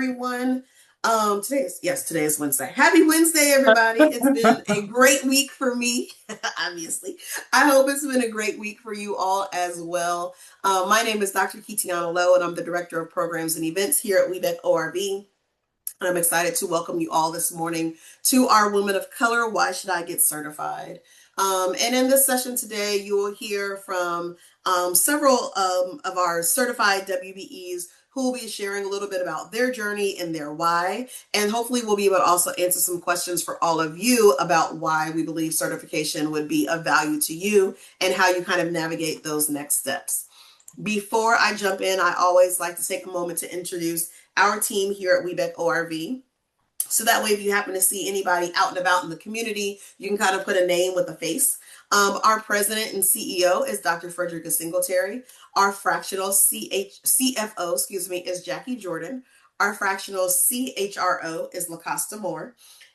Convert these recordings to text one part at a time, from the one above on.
everyone. Today is Wednesday. Happy Wednesday, everybody. It's been a great week for me, obviously. I hope it's been a great week for you all as well. My name is Dr. Kitiana Lowe, and I'm the Director of Programs and Events here at WeBEC ORV. And I'm excited to welcome you all this morning to our Women of Color, Why Should I Get Certified? And in this session today, you will hear from several of our certified WBEs who will be sharing a little bit about their journey and their why. And hopefully we'll be able to also answer some questions for all of you about why we believe certification would be of value to you and how you kind of navigate those next steps. Before I jump in, I always like to take a moment to introduce our team here at WeBEC ORV. So that way, if you happen to see anybody out and about in the community, you can kind of put a name with a face. Our president and CEO is Dr. Frederica Singletary. Our fractional CFO, is Jackie Jordan. Our fractional CHRO is LaCosta Moore.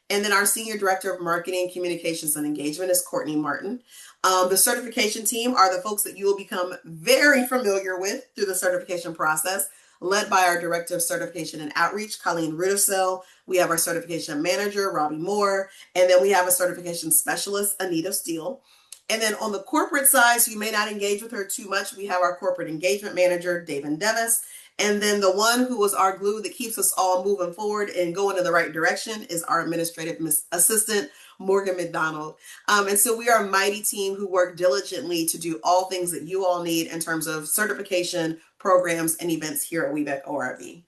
And then our senior director of marketing, communications, and engagement is Courtney Martin. The certification team are the folks that you will become very familiar with through the certification process, led by our Director of Certification and Outreach, Colleen Rudisell. We have our certification manager, Robbie Moore, and then we have a certification specialist, Anita Steele. And then on the corporate side, so you may not engage with her too much, we have our corporate engagement manager, David Devis. And then the one who was our glue that keeps us all moving forward and going in the right direction is our administrative assistant, Morgan McDonald. And so we are a mighty team who work diligently to do all things that you all need in terms of certification, programs, and events here at WeBEC ORV.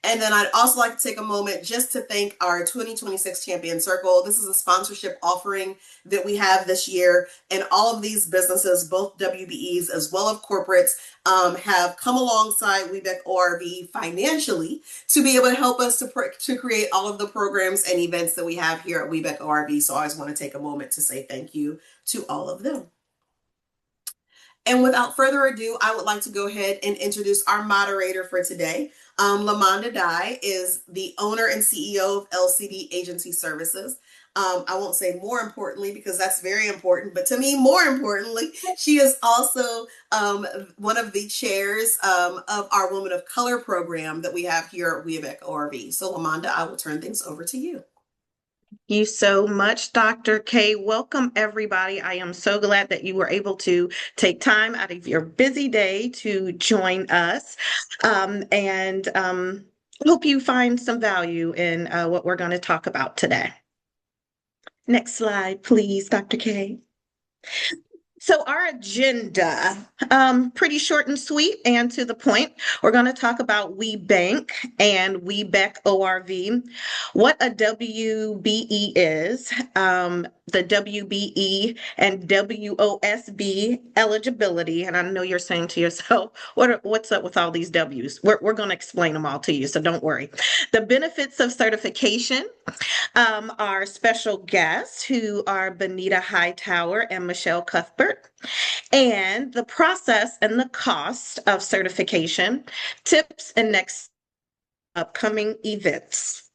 And then I'd also like to take a moment just to thank our 2026 Champion Circle. This is a sponsorship offering that we have this year. And all of these businesses, both WBEs as well as corporates, have come alongside WeBEC ORV financially to be able to help us to create all of the programs and events that we have here at WeBEC ORV. So I just want to take a moment to say thank you to all of them. And without further ado, I would like to go ahead and introduce our moderator for today. Lamonda Dye is the owner and CEO of LCD Agency Services. I won't say more importantly because that's very important, but to me, more importantly, she is also one of the chairs of our Women of Color program that we have here at WeBEC ORV. So Lamonda, I will turn things over to you. Thank you so much, Dr. K. Welcome, everybody. I am so glad that you were able to take time out of your busy day to join us. And hope you find some value in what we're going to talk about today. Next slide, please, Dr. K. So our agenda, pretty short and sweet and to the point. We're going to talk about WeBank and WeBEC ORV, what a WBE is, the WBE and WOSB eligibility. And I know you're saying to yourself, what's up with all these W's? We're going to explain them all to you, so don't worry. The benefits of certification, our special guests who are Benita Hightower and Michelle Cuthbert, and the process and the cost of certification, tips and next upcoming events.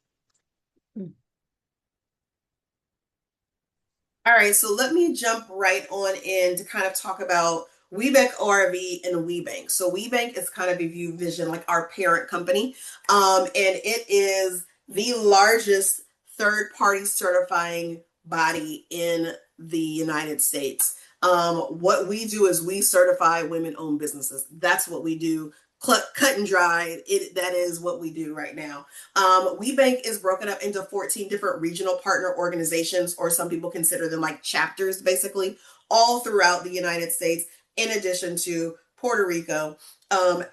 All right, so let me jump right on in to kind of talk about WeBEC ORV and WeBank. So WeBank is kind of, if you vision, like our parent company, and it is the largest third-party certifying body in the United States. What we do is we certify women-owned businesses. That's what we do. Cut and dry. That is what we do right now. WeBank is broken up into 14 different regional partner organizations, or some people consider them like chapters, basically, all throughout the United States, in addition to Puerto Rico,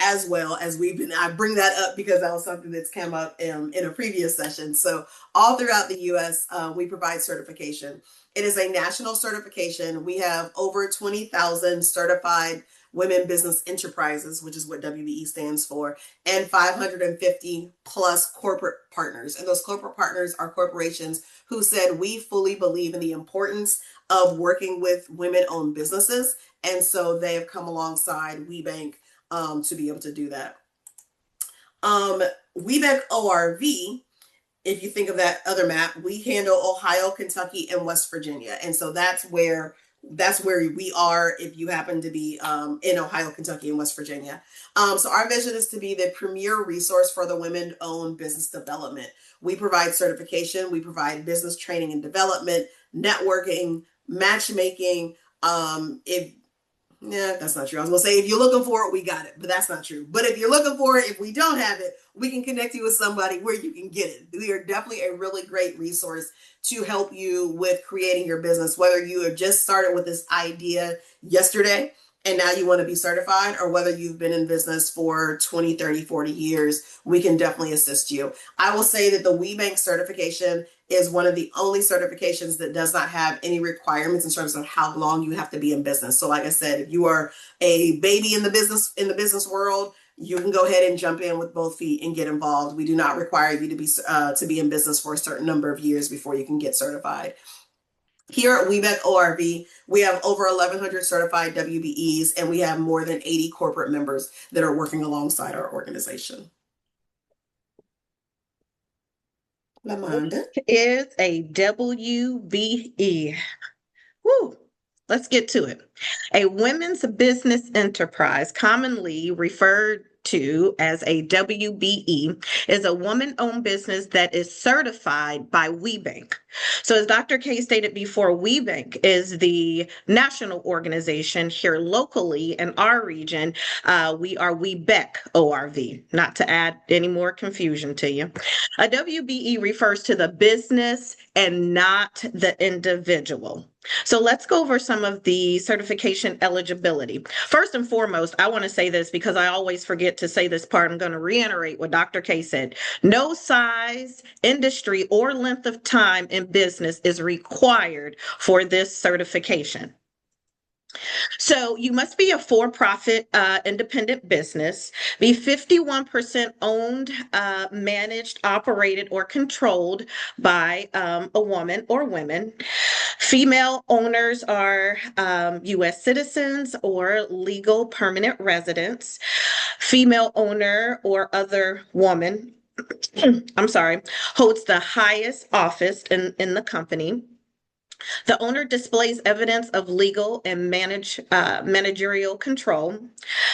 as well as I bring that up because that was something that's come up in a previous session. So all throughout the U.S., we provide certification. It is a national certification. We have over 20,000 certified women business enterprises, which is what WBE stands for, and 550 plus corporate partners. And those corporate partners are corporations who said, we fully believe in the importance of working with women-owned businesses. And so they have come alongside WeBank to be able to do that. WeBank ORV, if you think of that other map, we handle Ohio, Kentucky, and West Virginia. And so that's where that's where we are if you happen to be in Ohio, Kentucky, and West Virginia. So our vision is to be the premier resource for the women-owned business development. We provide certification, we provide business training and development, networking, matchmaking. If Yeah, that's not true. I was gonna say if you're looking for it, we got it, but that's not true. But if you're looking for it, if we don't have it, we can connect you with somebody where you can get it. We are definitely a really great resource to help you with creating your business, whether you have just started with this idea yesterday and now you want to be certified, or whether you've been in business for 20, 30, 40 years, we can definitely assist you. I will say that the WeBank certification is one of the only certifications that does not have any requirements in terms of how long you have to be in business. So like I said, if you are a baby in the business world, you can go ahead and jump in with both feet and get involved. We do not require you to be in business for a certain number of years before you can get certified. Here at WeBank ORV, we have over 1,100 certified WBEs, and we have more than 80 corporate members that are working alongside our organization. LaMonda is a WBE. Woo. Let's get to it. A women's business enterprise, commonly referred to as a WBE, is a woman-owned business that is certified by WeBank. So as Dr. K stated before, WeBank is the national organization. Here locally in our region, we are WeBEC ORV, not to add any more confusion to you. A WBE refers to the business and not the individual. So let's go over some of the certification eligibility. First and foremost, I want to say this because I always forget to say this part. I'm going to reiterate what Dr. K said. No size, industry, or length of time in business is required for this certification. So you must be a for-profit independent business, be 51% owned, managed, operated, or controlled by a woman or women. Female owners are U.S. citizens or legal permanent residents. Female owner or other woman, I'm sorry, holds the highest office in the company. The owner displays evidence of legal and managerial control.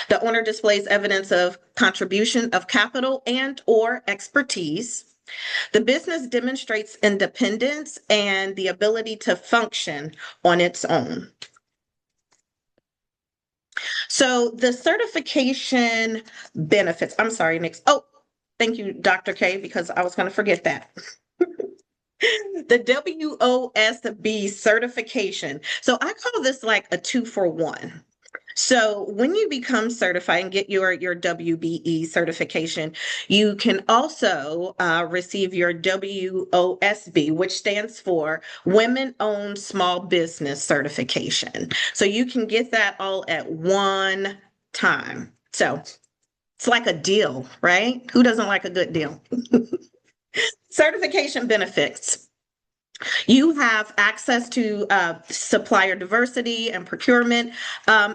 The owner displays evidence of contribution of capital and or expertise. The business demonstrates independence and the ability to function on its own. So the certification benefits, I'm sorry, Nick. Oh, thank you, Dr. K, because I was going to forget that. The WOSB certification. So I call this like a 2-for-1. So when you become certified and get your WBE certification, you can also receive your WOSB, which stands for Women-Owned Small Business Certification. So you can get that all at one time. So it's like a deal, right? Who doesn't like a good deal? Certification benefits. You have access to supplier diversity and procurement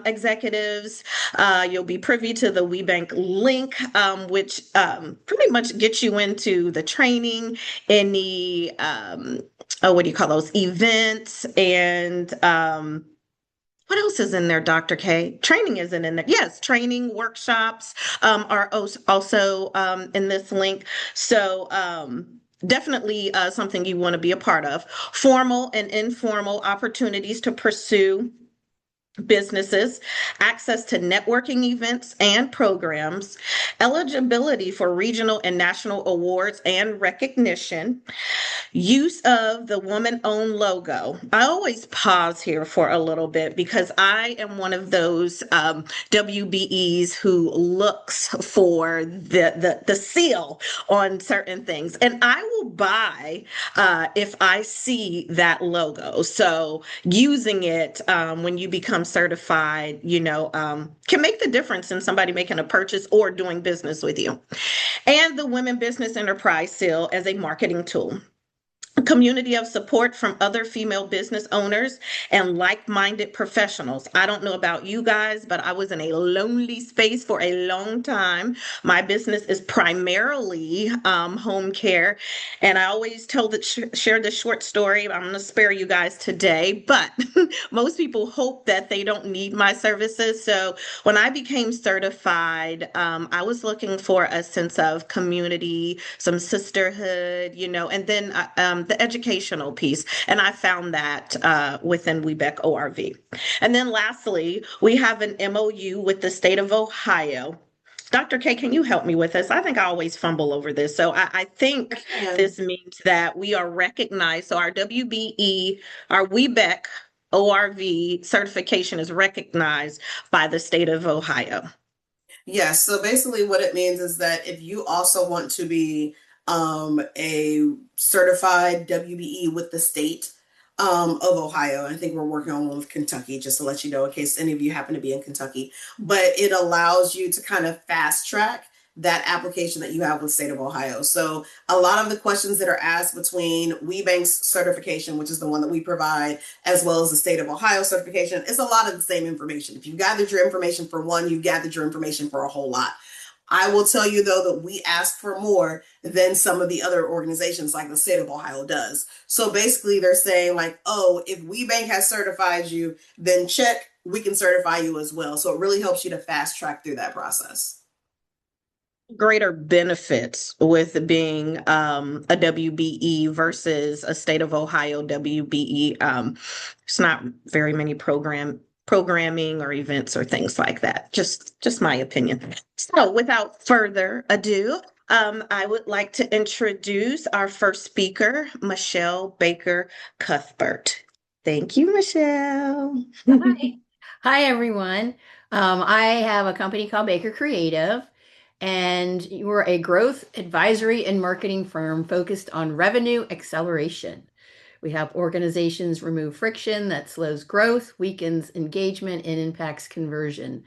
executives. You'll be privy to the WeBank link, which pretty much gets you into the training, any, what do you call those, events, and what else is in there, Dr. K? Training isn't in there. Yes, training workshops are also in this link. So definitely something you want to be a part of. Formal and informal opportunities to pursue businesses, access to networking events and programs, eligibility for regional and national awards and recognition, use of the woman-owned logo. I always pause here for a little bit because I am one of those WBEs who looks for the seal on certain things, and I will buy if I see that logo. So using it when you become certified, can make the difference in somebody making a purchase or doing business with you. And the Women Business Enterprise Seal as a marketing tool. community of support from other female business owners and like-minded professionals. I don't know about you guys, but I was in a lonely space for a long time. My business is primarily home care, and I always tell that share this short story. I'm going to spare you guys today, but most people hope that they don't need my services. So when I became certified, I was looking for a sense of community, some sisterhood, and then the educational piece. And I found that within Webec ORV. And then lastly, we have an MOU with the state of Ohio. Dr. K, can you help me with this? I think I always fumble over this. So I think this means that we are recognized. So our WBE, our WEBEC ORV certification is recognized by the state of Ohio. Yes, so basically what it means is that if you also want to be a certified WBE with the state of Ohio, I think we're working on one with Kentucky, just to let you know in case any of you happen to be in Kentucky, but it allows you to kind of fast track that application that you have with the state of Ohio. So a lot of the questions that are asked between WeBank's certification, which is the one that we provide, as well as the state of Ohio certification, is a lot of the same information. If you gathered your information for one, you gathered your information for a whole lot. I will tell you though that we ask for more than some of the other organizations like the state of Ohio does. So basically they're saying like, oh, if WeBank has certified you, then check, we can certify you as well. So it really helps you to fast track through that process. Greater benefits with being a WBE versus a state of Ohio WBE. It's not very many programming or events or things like that. Just my opinion. So without further ado, I would like to introduce our first speaker, Michelle Baker Cuthbert. Thank you, Michelle. Hi. Hi, everyone. I have a company called Baker Creative, and we're a growth advisory and marketing firm focused on revenue acceleration. We help organizations remove friction that slows growth, weakens engagement, and impacts conversion.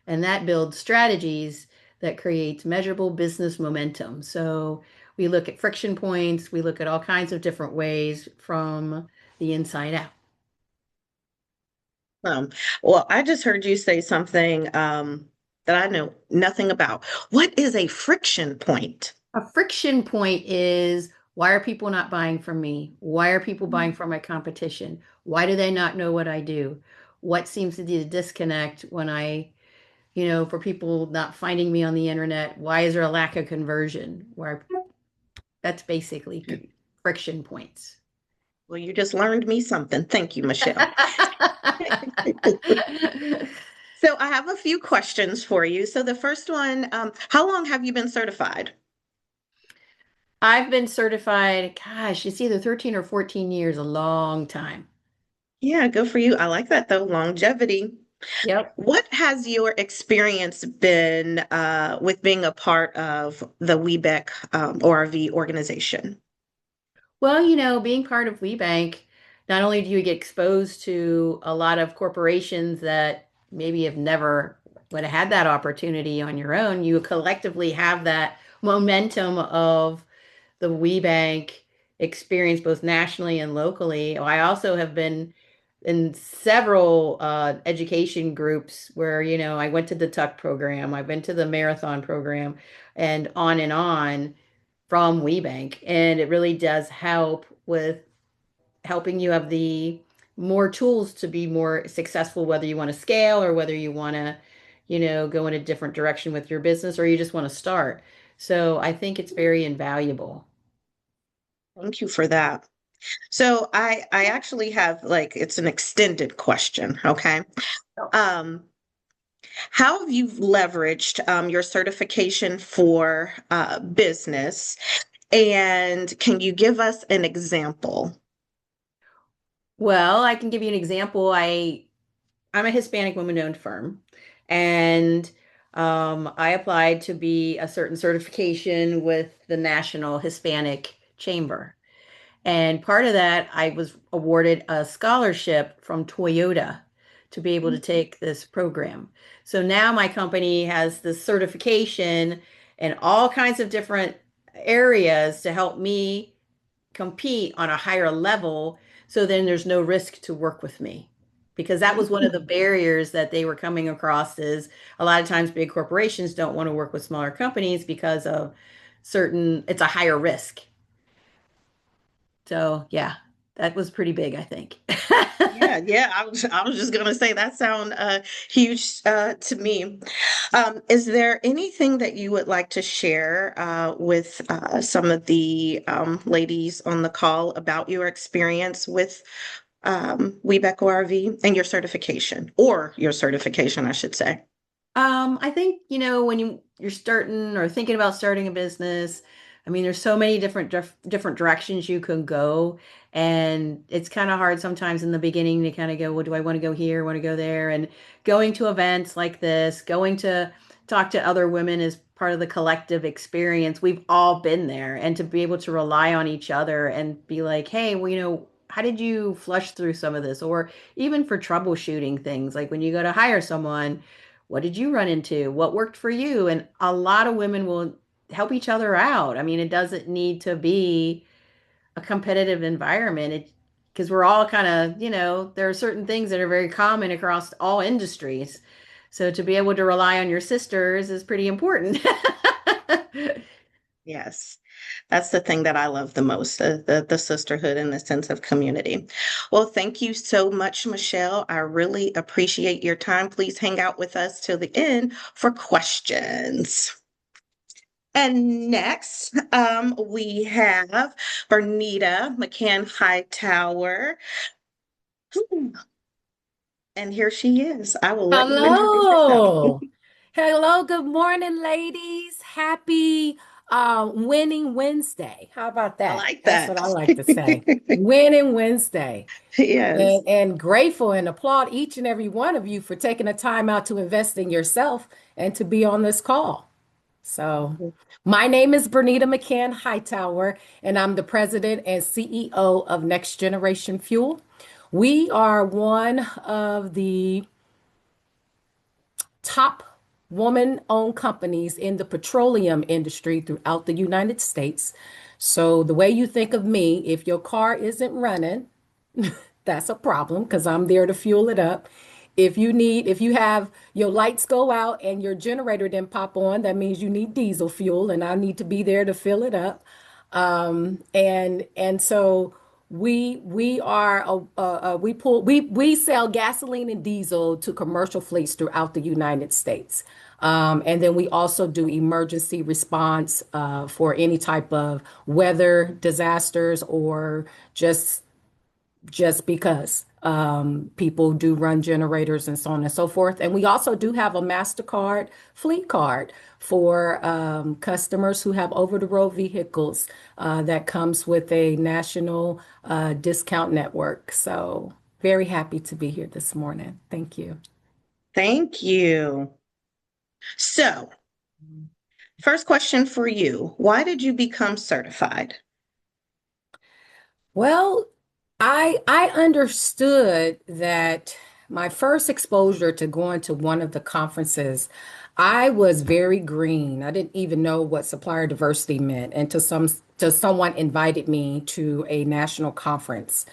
And that builds strategies that creates measurable business momentum. So we look at friction points, we look at all kinds of different ways from the inside out. Well, I just heard you say something that I know nothing about. What is a friction point? A friction point is, why are people not buying from me? Why are people buying from my competition? Why do they not know what I do? What seems to be the disconnect when for people not finding me on the internet? Why is there a lack of conversion? That's basically friction points. Well, you just learned me something. Thank you, Michelle. So I have a few questions for you. So the first one, how long have you been certified? I've been certified, gosh, it's either 13 or 14 years, a long time. Yeah, good for you. I like that though, longevity. Yep. What has your experience been with being a part of the WeBeck ORV organization? Well, being part of WeBank, not only do you get exposed to a lot of corporations that maybe have never would have had that opportunity on your own, you collectively have that momentum of the WeBank experience both nationally and locally. I also have been in several education groups where, I went to the Tuck program, I've been to the marathon program, and on from WeBank. And it really does help with helping you have the more tools to be more successful, whether you want to scale or whether you want to, go in a different direction with your business or you just want to start. So I think it's very invaluable. Thank you for that. So I actually have like it's an extended question, okay? Um, how have you leveraged your certification for business? And can you give us an example? Well, I can give you an example. I'm a Hispanic woman-owned firm, and I applied to be a certain certification with the National Hispanic Chamber. And part of that, I was awarded a scholarship from Toyota to be able to take this program. So now my company has this certification in all kinds of different areas to help me compete on a higher level, so then there's no risk to work with me. Because that was one of the barriers that they were coming across, is a lot of times big corporations don't want to work with smaller companies because of it's a higher risk. So yeah, that was pretty big, I think. Yeah, yeah. I was just gonna say that sound huge to me. Is there anything that you would like to share with some of the ladies on the call about your experience with Webeck ORV and your certification, I should say? I think, when you're starting or thinking about starting a business, I mean, there's so many different directions you can go, and it's kind of hard sometimes in the beginning to kind of go, well, do I want to go here, want to go there? And going to events like this, going to talk to other women is part of the collective experience. We've all been there, and to be able to rely on each other and be like, hey, well, how did you flush through some of this? Or even for troubleshooting things, like when you go to hire someone, what did you run into? What worked for you? And a lot of women will help each other out. I mean, it doesn't need to be a competitive environment. Because we're all kind of, there are certain things that are very common across all industries. So to be able to rely on your sisters is pretty important. Yes, that's the thing that I love the most, the sisterhood and the sense of community. Well, thank you so much, Michelle. I really appreciate your time. Please hang out with us till the end for questions. And next, we have Bernita McCann Hightower. And here she is. I will let you introduce yourself. Hello. Hello. Good morning, ladies. Happy Winning Wednesday. How about I that? like That's what that. I like to say. Winning Wednesday. Yes. And grateful and applaud each and every one of you for taking the time out to invest in yourself and to be on this call. So, my name is Bernita McCann Hightower, and I'm the president and CEO of Next Generation Fuel. We are one of the top woman-owned companies in the petroleum industry throughout the United States. So the way you think of me, if your car isn't running, that's a problem because I'm there to fuel it up. If you have your lights go out and your generator didn't pop on, that means you need diesel fuel, and I need to be there to fill it up. And so we are we sell gasoline and diesel to commercial fleets throughout the United States. And then we also do emergency response for any type of weather disasters or just because people do run generators and so on and so forth. And we also do have a MasterCard fleet card for customers who have over-the-road vehicles that comes with a national discount network. So very happy to be here this morning. Thank you. Thank you. So, first question for you. Why did you become certified? Well, I understood that my first exposure to going to one of the conferences, I was very green. I didn't even know what supplier diversity meant until someone invited me to a national conference.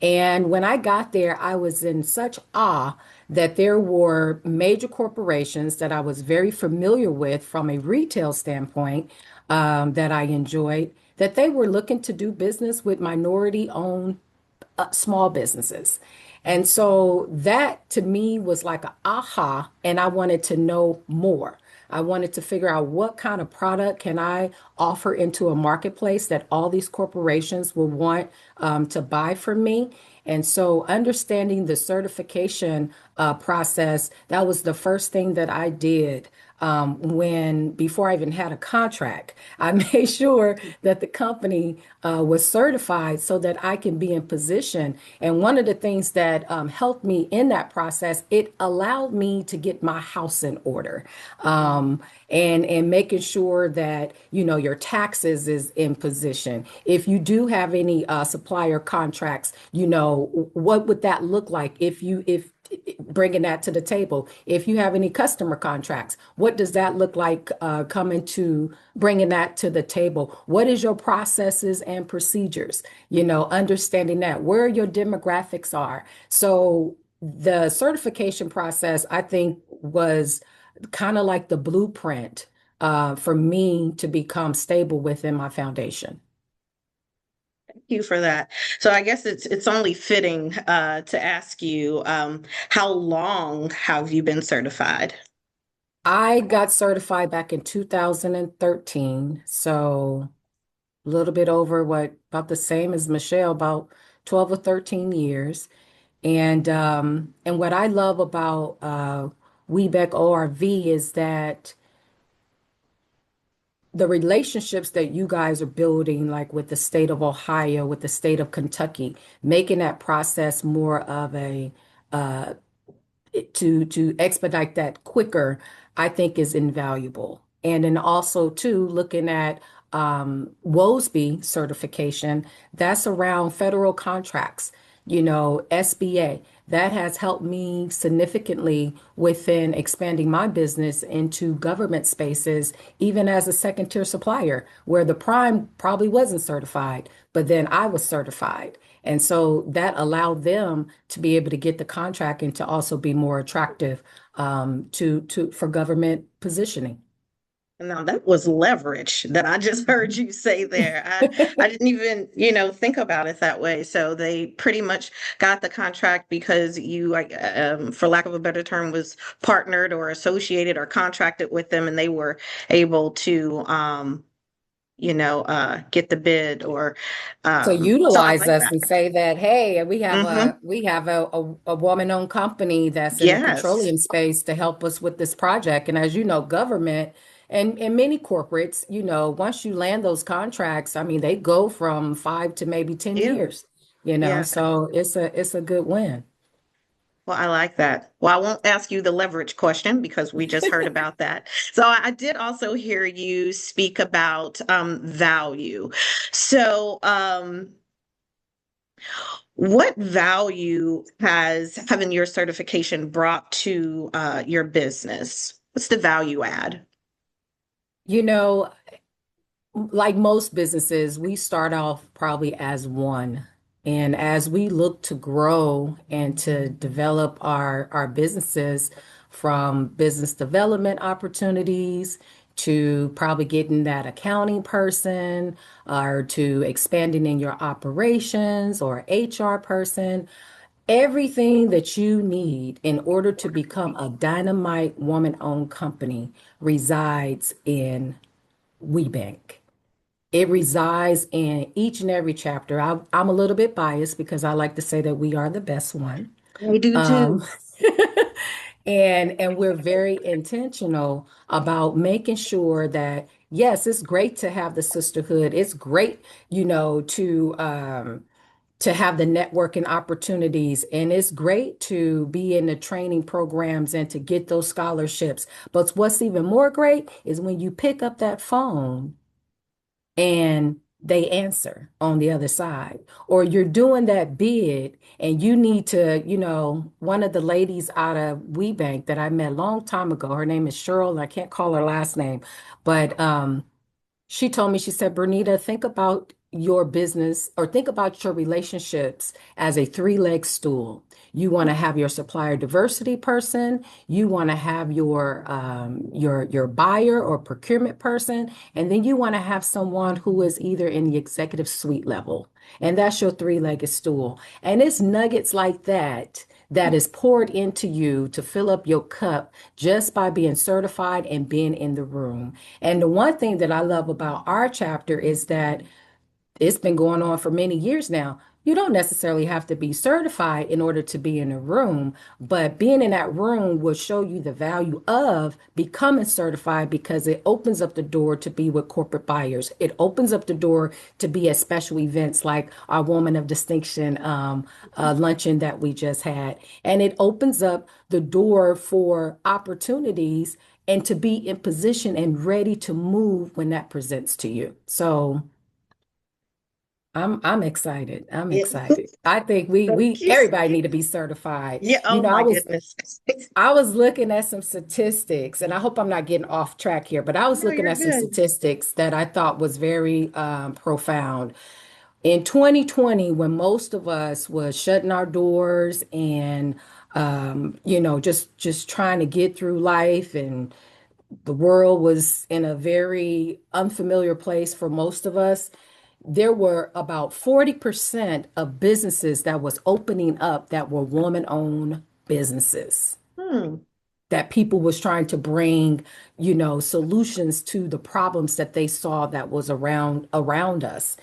And when I got there, I was in such awe that there were major corporations that I was very familiar with from a retail standpoint, that I enjoyed, that they were looking to do business with minority owned small businesses. And so that to me was like a aha, and I wanted to know more. I wanted to figure out what kind of product can I offer into a marketplace that all these corporations will want to buy from me. And so understanding the certification process, that was the first thing that I did before I even had a contract. I made sure that the company was certified so that I can be in position. And one of the things that helped me in that process, it allowed me to get my house in order, and making sure that your taxes is in position. If you do have any supplier contracts, what would that look like if bringing that to the table. If you have any customer contracts, what does that look like coming to bringing that to the table? What is your processes and procedures? Understanding that where your demographics are. So the certification process, I think, was kind of like the blueprint for me to become stable within my foundation. You for that. So I guess it's only fitting to ask you, how long have you been certified? I got certified back in 2013, so a little bit over about the same as Michelle, about 12 or 13 years. And what I love about Webeck ORV is that the relationships that you guys are building, like with the state of Ohio, with the state of Kentucky, making that process more of a uh, to expedite that quicker, I think is invaluable. And then also too, looking at WOSB certification, that's around federal contracts, SBA. That has helped me significantly within expanding my business into government spaces, even as a second tier supplier, where the prime probably wasn't certified, but then I was certified. And so that allowed them to be able to get the contract and to also be more attractive to for government positioning. Now that was leverage that I just heard you say there. I didn't even, think about it that way. So they pretty much got the contract because you, like, for lack of a better term, was partnered or associated or contracted with them, and they were able to, get the bid or, To so I utilize like us that. and say that, hey, we have Hmm. a woman-owned company that's in the Yes. petroleum space to help us with this project. And as you know, government and many corporates, once you land those contracts, I mean, they go from 5 to maybe 10 Yeah. years, Yeah. so it's a good win. Well, I like that. Well, I won't ask you the leverage question because we just heard about that. So I did also hear you speak about value. So, what value has having your certification brought to your business? What's the value add? You know, like most businesses, we start off probably as one. And as we look to grow and to develop our businesses from business development opportunities to probably getting that accounting person or to expanding in your operations or HR person, everything that you need in order to become a dynamite woman-owned company resides in WeBank. It resides in each and every chapter. I'm a little bit biased because I like to say that we are the best one. I do Um, too. and we're very intentional about making sure that yes, it's great to have the sisterhood. It's great, to have the networking opportunities, and it's great to be in the training programs and to get those scholarships. But what's even more great is when you pick up that phone and they answer on the other side, or you're doing that bid and you need to, one of the ladies out of WeBank that I met a long time ago, her name is Cheryl, and I can't call her last name, but she told me, she said, Bernita, think about your business or think about your relationships as a three-leg stool. You want to have your supplier diversity person, you want to have your buyer or procurement person, and then you want to have someone who is either in the executive suite level. And that's your three-legged stool. And it's nuggets like that is poured into you to fill up your cup just by being certified and being in the room. And the one thing that I love about our chapter is that it's been going on for many years now. You don't necessarily have to be certified in order to be in a room, but being in that room will show you the value of becoming certified because it opens up the door to be with corporate buyers. It opens up the door to be at special events like our Woman of Distinction luncheon that we just had. And it opens up the door for opportunities and to be in position and ready to move when that presents to you. So I'm excited. I'm Yeah. excited. I think we Thank we you. everybody need to be certified. Yeah. You Oh know, my goodness. I was looking at some statistics, and I hope I'm not getting off track here, but I was No, looking you're at some good. statistics that I thought was very profound. In 2020, when most of us was shutting our doors and just trying to get through life, and the world was in a very unfamiliar place for most of us, there were about 40% of businesses that was opening up that were woman-owned businesses, Hmm. that people was trying to bring, solutions to the problems that they saw that was around us.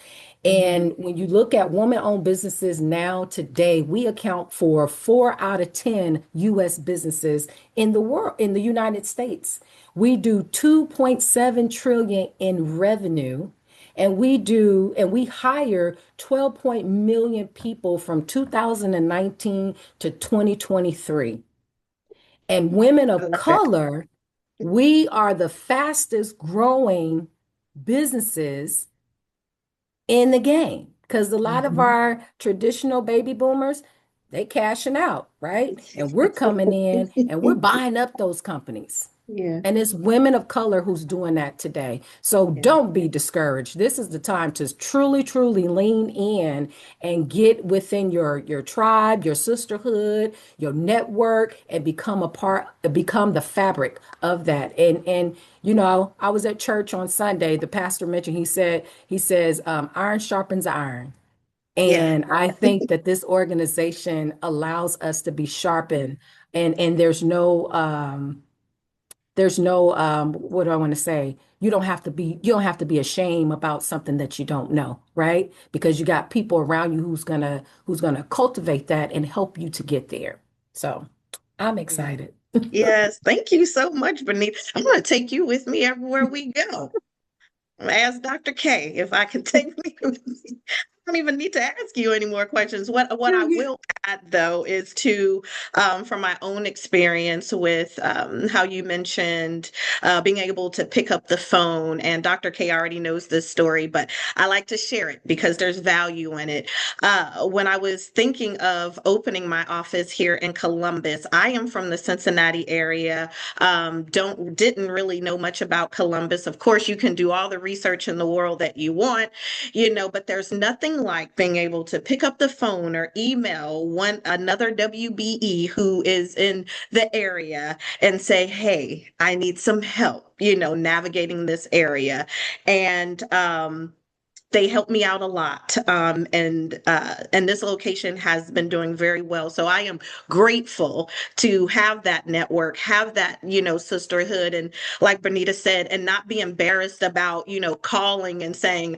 And when you look at woman-owned businesses now today, we account for 4 out of 10 US businesses in the world, in the United States. We do 2.7 trillion in revenue, and we hire 12 point million people from 2019 to 2023. And women I of love it. color, we are the fastest growing businesses in the game, because a lot of Mhm. our traditional baby boomers, they cashing out, right? And we're coming in and we're buying up those companies. Yeah. And it's women of color who's doing that today. So Yeah. don't be discouraged. This is the time to truly, truly lean in and get within your tribe, your sisterhood, your network, and become the fabric of that. And I was at church on Sunday. The pastor mentioned, he says, iron sharpens iron. Yeah. And I think that this organization allows us to be sharpened, and there's no what do I want to say? You don't have to be ashamed about something that you don't know, right? Because you got people around you who's gonna cultivate that and help you to get there. So I'm Yeah. excited. Yes. Thank you so much, Benita. I'm going to take you with me everywhere we go. Ask Dr. K if I can take me with me. I don't even need to ask you any more questions. What I will add though is to from my own experience with how you mentioned being able to pick up the phone, and Dr. K already knows this story, but I like to share it because there's value in it. When I was thinking of opening my office here in Columbus, I am from the Cincinnati area. Didn't really know much about Columbus. Of course, you can do all the research in the world that you want, but there's nothing like being able to pick up the phone or email another WBE who is in the area and say, "Hey, I need some help, navigating this area." And they helped me out a lot, and this location has been doing very well. So I am grateful to have that network, have that sisterhood, and like Benita said, and not be embarrassed about calling and saying,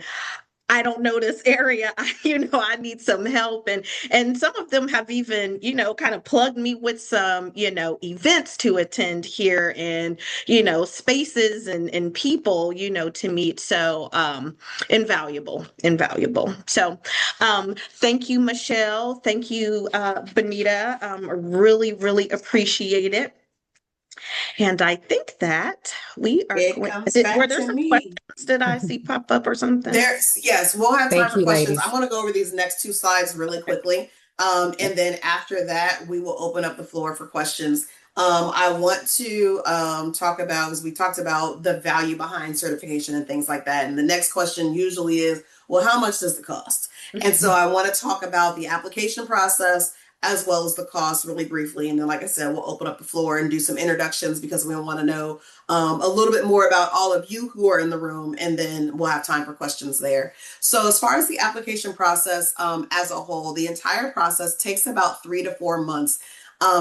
I don't know this area. I need some help. And some of them have even, kind of plugged me with some, events to attend here, and, spaces and people, to meet. So invaluable, invaluable. So thank you, Michelle. Thank you, Benita. Really, really appreciate it. And I think that we are It going, comes were back there to some questions me. that I see pop up or something? Yes, we'll have time Thank for you, questions. I'm ladies. going to go over these next two slides really Okay. quickly. And then after that, we will open up the floor for questions. I want to talk about, as we talked about, the value behind certification and things like that. And the next question usually is, well, how much does it cost? And so I want to talk about the application process as well as the cost really briefly. And then, like I said, we'll open up the floor and do some introductions because we want to know a little bit more about all of you who are in the room, and then we'll have time for questions there. So as far as the application process as a whole, the entire process takes about 3 to 4 months,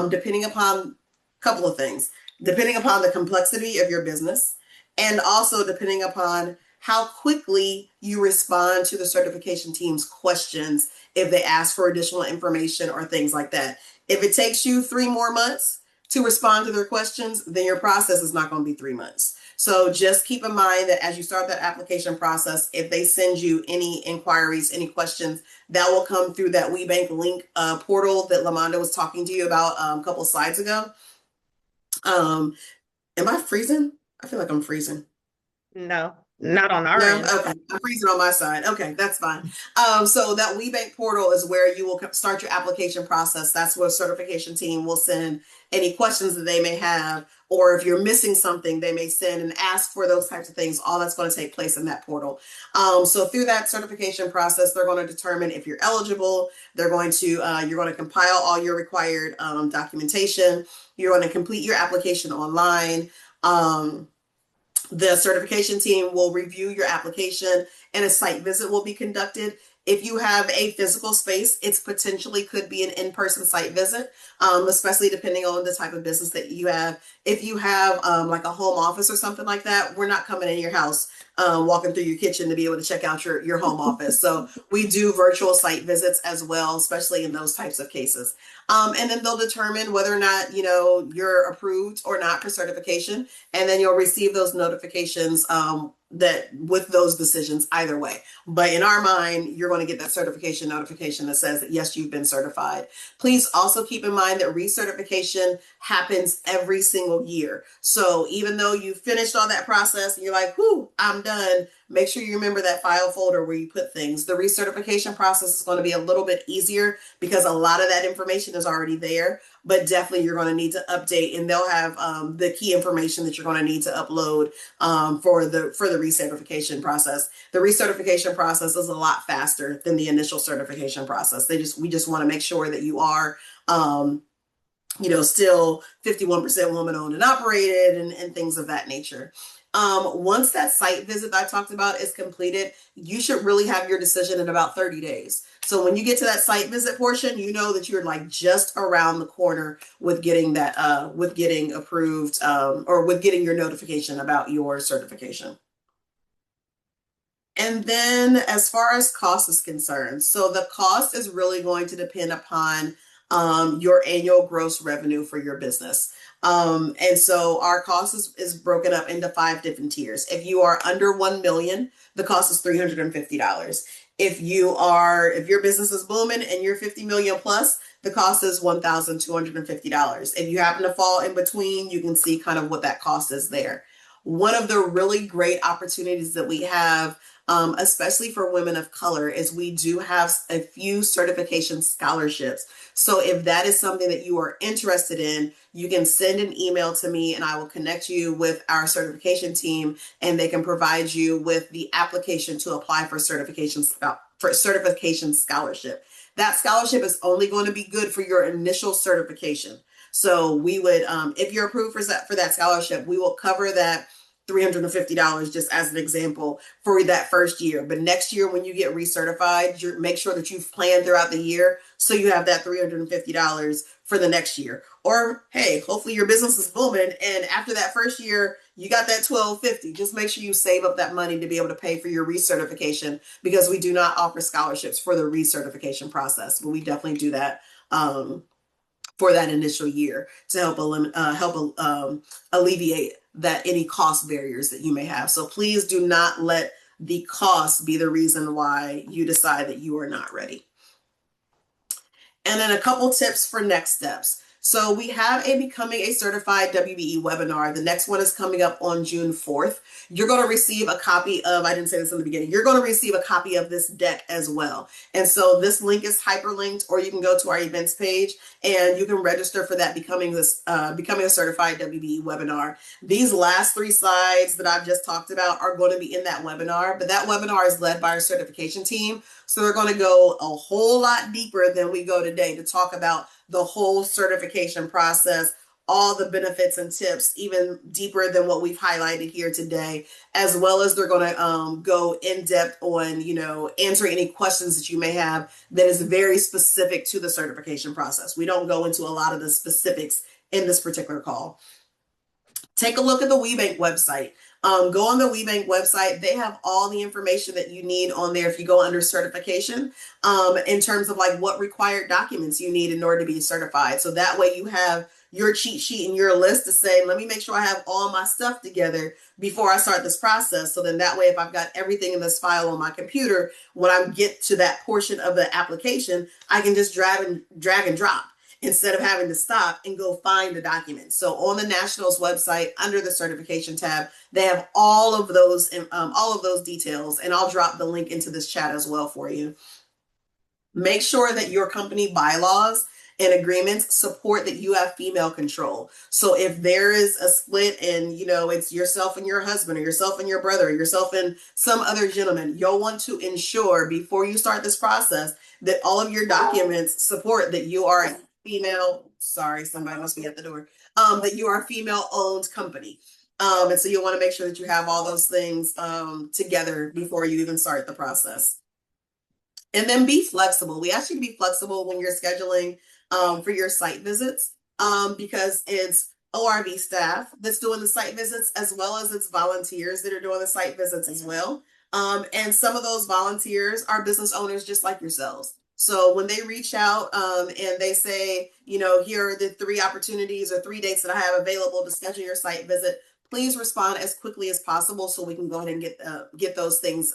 depending upon a couple of things, depending upon the complexity of your business, and also depending upon how quickly you respond to the certification team's questions if they ask for additional information or things like that. If it takes you 3 more months to respond to their questions, then your process is not going to be 3 months. So just keep in mind that as you start that application process, if they send you any inquiries, any questions, that will come through that WeBank link portal that Lamonda was talking to you about a couple of slides ago. Am I freezing? I feel like I'm freezing. No. Not on our No? end. Okay. I'm freezing on my side. Okay, that's fine. So that WeBank portal is where you will start your application process. That's where certification team will send any questions that they may have, or if you're missing something, they may send and ask for those types of things. All that's going to take place in that portal. So through that certification process, they're going to determine if you're eligible. They're going to you're going to compile all your required documentation. You're going to complete your application online. The certification team will review your application and a site visit will be conducted. If you have a physical space, it's potentially could be an in-person site visit, especially depending on the type of business that you have. If you have like a home office or something like that, we're not coming in your house, walking through your kitchen to be able to check out your home office. So we do virtual site visits as well, especially in those types of cases. And then they'll determine whether or not, you're approved or not for certification. And then you'll receive those notifications that with those decisions either way. But in our mind, you're going to get that certification notification that says that yes, you've been certified. Please also keep in mind that recertification happens every single year. So even though you finished all that process and you're like, whoo, I'm done, make sure you remember that file folder where you put things. The recertification process is going to be a little bit easier because a lot of that information is already there, but definitely you're going to need to update, and they'll have the key information that you're going to need to upload for the recertification process. The recertification process is a lot faster than the initial certification process. We just want to make sure that you are still 51% woman owned and operated and things of that nature. Once that site visit that I talked about is completed, you should really have your decision in about 30 days. So when you get to that site visit portion, you know that you're like just around the corner with getting that, with getting approved, or with getting your notification about your certification. And then as far as cost is concerned, so the cost is really going to depend upon your annual gross revenue for your business. And so our cost is broken up into 5 different tiers. If you are under 1 million, the cost is $350. If your business is booming and you're 50 million plus, the cost is $1,250. If you happen to fall in between, you can see kind of what that cost is there. One of the really great opportunities that we have, especially for women of color, is we do have a few certification scholarships. So if that is something that you are interested in, you can send an email to me and I will connect you with our certification team, and they can provide you with the application to apply for certification scholarship. That scholarship is only going to be good for your initial certification. So we would, if you're approved for that scholarship, we will cover that $350 just as an example for that first year. But next year, when you get recertified, make sure that you've planned throughout the year so you have that $350 for the next year. Or hey, hopefully your business is booming, and after that first year, you got that $1,250. Just make sure you save up that money to be able to pay for your recertification, because we do not offer scholarships for the recertification process, but we definitely do that for that initial year to help alleviate any cost barriers that you may have. So please do not let the cost be the reason why you decide that you are not ready. And then a couple tips for next steps. So we have a Becoming a Certified WBE webinar. The next one is coming up on June 4th. You're going to receive a copy of, I didn't say this in the beginning, you're going to receive a copy of this deck as well. And so this link is hyperlinked, or you can go to our events page and you can register for that Becoming a Certified WBE webinar. These last 3 slides that I've just talked about are going to be in that webinar, but that webinar is led by our certification team. So they're going to go a whole lot deeper than we go today to talk about the whole certification process, all the benefits and tips, even deeper than what we've highlighted here today, as well as they're going to go in depth on, answering any questions that you may have that is very specific to the certification process. We don't go into a lot of the specifics in this particular call. Take a look at the WeBank website. Go on the WeBank website. They have all the information that you need on there if you go under certification, in terms of like what required documents you need in order to be certified. So that way you have your cheat sheet and your list to say, let me make sure I have all my stuff together before I start this process. So then that way, if I've got everything in this file on my computer, when I get to that portion of the application, I can just drag and drop. instead of having to stop and go find the document. So on the Nationals website, under the certification tab, they have all of those details, and I'll drop the link into this chat as well for you. Make sure that your company bylaws and agreements support that you have female control. So if there is a split and, it's yourself and your husband, or yourself and your brother, or yourself and some other gentleman, you'll want to ensure before you start this process that all of your documents support that you are a female. Sorry, somebody must be at the door. That you are a female owned company. And so you'll want to make sure that you have all those things together before you even start the process. And then be flexible. We ask you to be flexible when you're scheduling for your site visits, because it's ORV staff that's doing the site visits, as well as it's volunteers that are doing the site visits as well. And some of those volunteers are business owners just like yourselves. So when they reach out and they say, here are the 3 opportunities or 3 dates that I have available to schedule your site visit, please respond as quickly as possible so we can go ahead and get those things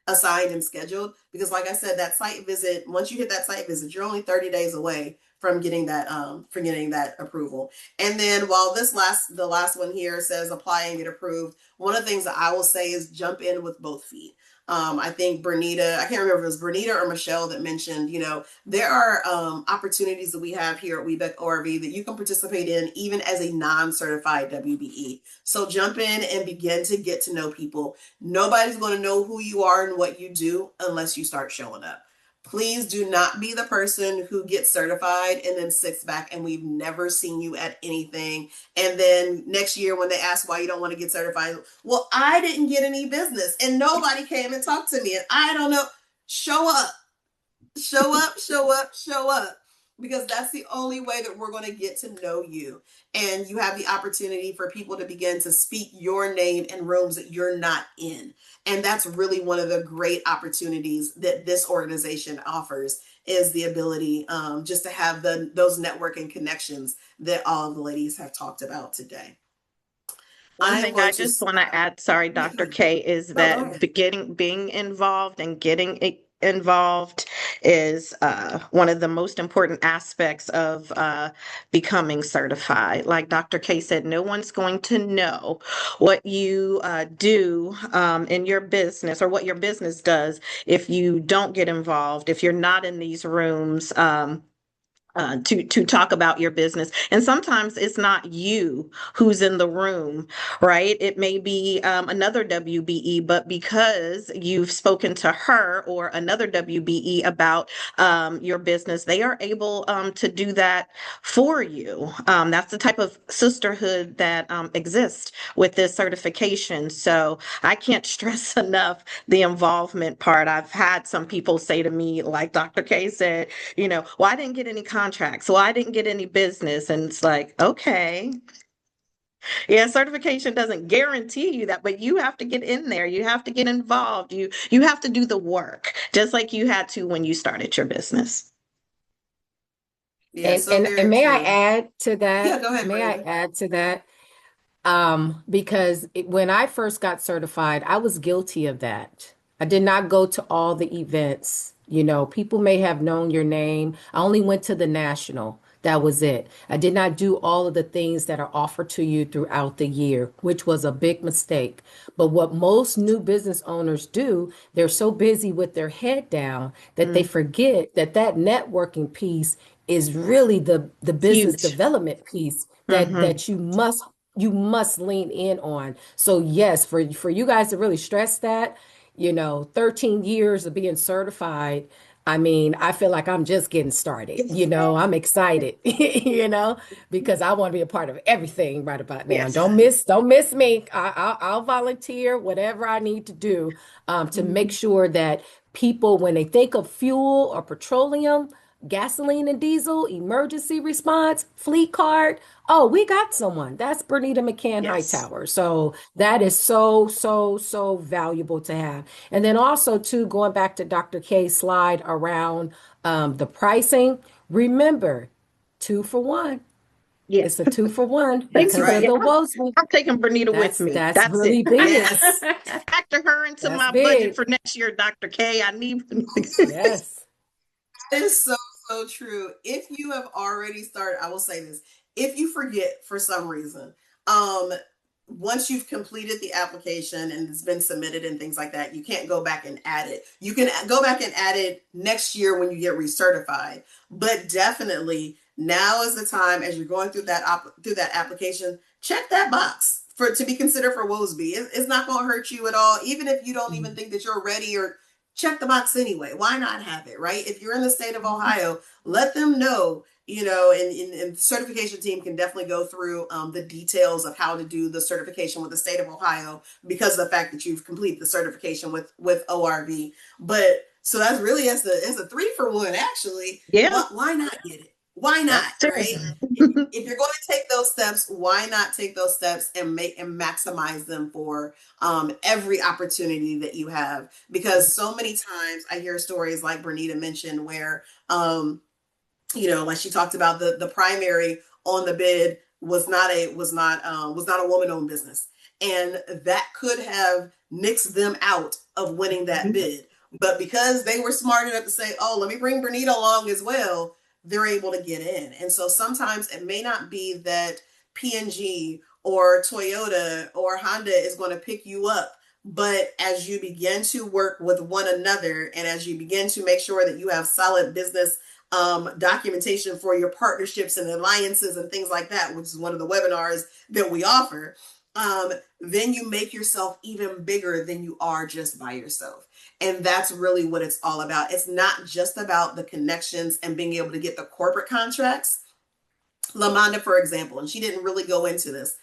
assigned and scheduled. Because like I said, that site visit, once you hit that site visit, you're only 30 days away from getting that approval. And then while the last one here says apply and get approved, one of the things that I will say is jump in with both feet. I think Bernita, I can't remember if it was Bernita or Michelle that mentioned, there are opportunities that we have here at WeBank ORV that you can participate in even as a non-certified WBE. So jump in and begin to get to know people. Nobody's going to know who you are and what you do unless you start showing up. Please do not be the person who gets certified and then sits back and we've never seen you at anything. And then next year when they ask why you don't want to get certified, well, I didn't get any business and nobody came and talked to me and I don't know. Show up, show up, show up, show up. Because that's the only way that we're going to get to know you. And you have the opportunity for people to begin to speak your name in rooms that you're not in. And that's really one of the great opportunities that this organization offers, is the ability just to have those networking connections that all of the ladies have talked about today. One thing I just want to add, sorry, Dr. K, is that being involved and getting involved is one of the most important aspects of becoming certified. Like Dr. K said, no one's going to know what you do in your business or what your business does if you don't get involved, if you're not in these rooms to talk about your business. And sometimes it's not you who's in the room, right? It may be another WBE, but because you've spoken to her or another WBE about your business, they are able to do that for you. That's the type of sisterhood that exists with this certification. So I can't stress enough the involvement part. I've had some people say to me, like Dr. K said, well, I didn't get any contracts, so I didn't get any business. And it's like, okay. Yeah, certification doesn't guarantee you that, but you have to get in there. You have to get involved. You have to do the work, just like you had to when you started your business. Yeah, and may I add to that? Yeah, go ahead, May I add to that? Because when I first got certified, I was guilty of that. I did not go to all the events. People may have known your name. I only went to the national. That was it. I did not do all of the things that are offered to you throughout the year, which was a big mistake. But what most new business owners do, they're so busy with their head down that they forget that networking piece is really the business development piece that you must lean in on. So yes, for you guys to really stress that, 13 years of being certified, I mean, I feel like I'm just getting started. I'm excited, because I want to be a part of everything right about now. Yes. Don't miss me. I'll volunteer whatever I need to do to make sure that people, when they think of fuel or petroleum, gasoline and diesel, emergency response, fleet card. Oh, we got someone. That's Bernita McCann Hightower. So that is so valuable to have. And then also too, going back to Dr. K's slide around the pricing, remember 2 for 1. Yeah. It's a 2 for 1. That's right. I'm taking Bernita with me. That's really big. Yes. Factor her into my budget for next year, Dr. K. I need. Yes. It is so so true. If you have already started, I will say this, if you forget for some reason, um, once you've completed the application and it's been submitted and things like that, you can't go back and add it. You can go back and add it next year when you get recertified. But definitely now is the time as you're going through that application, check that box for to be considered for WOSB. It's not going to hurt you at all, even if you don't even think that you're ready, or check the box anyway. Why not have it, right? If you're in the state of Ohio, let them know, and the certification team can definitely go through the details of how to do the certification with the state of Ohio because of the fact that you've completed the certification with ORV. But so that's really as a 3-for-1, actually. Yeah, Why not get it? Why not, that's right? true. If you're going to take those steps, why not take those steps and maximize them for every opportunity that you have? Because so many times I hear stories like Bernita mentioned where, like she talked about the primary on the bid was not a woman-owned business, and that could have nixed them out of winning that bid. But because they were smart enough to say, "Oh, let me bring Bernita along as well," they're able to get in. And so sometimes it may not be that P&G or Toyota or Honda is going to pick you up. But as you begin to work with one another and as you begin to make sure that you have solid business documentation for your partnerships and alliances and things like that, which is one of the webinars that we offer, then you make yourself even bigger than you are just by yourself. And that's really what it's all about. It's not just about the connections and being able to get the corporate contracts. Lamonda, for example, and she didn't really go into this,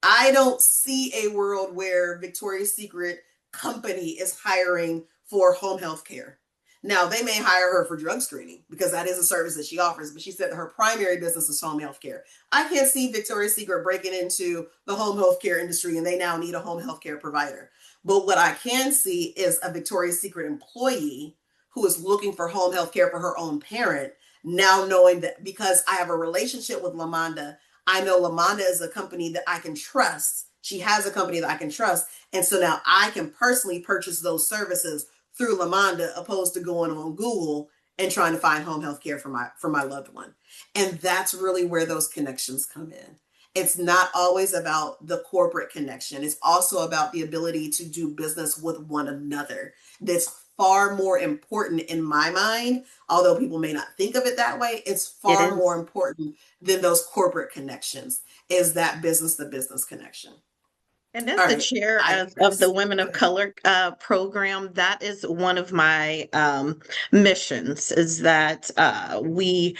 I don't see a world where Victoria's Secret company is hiring for home health care. Now, they may hire her for drug screening because that is a service that she offers, but she said that her primary business is home health care. I can't see Victoria's Secret breaking into the home health care industry and they now need a home health care provider. But what I can see is a Victoria's Secret employee who is looking for home health care for her own parent, now knowing that because I have a relationship with Lamonda, I know Lamonda is a company that I can trust. She has a company that I can trust. And so now I can personally purchase those services through Lamonda, opposed to going on Google and trying to find home health care for my loved one. And that's really where those connections come in. It's not always about the corporate connection. It's also about the ability to do business with one another. That's far more important in my mind, although people may not think of it that way. It's far more important than those corporate connections, is that business to business connection. And as the chair of the Women of Color program, that is one of my missions, is that we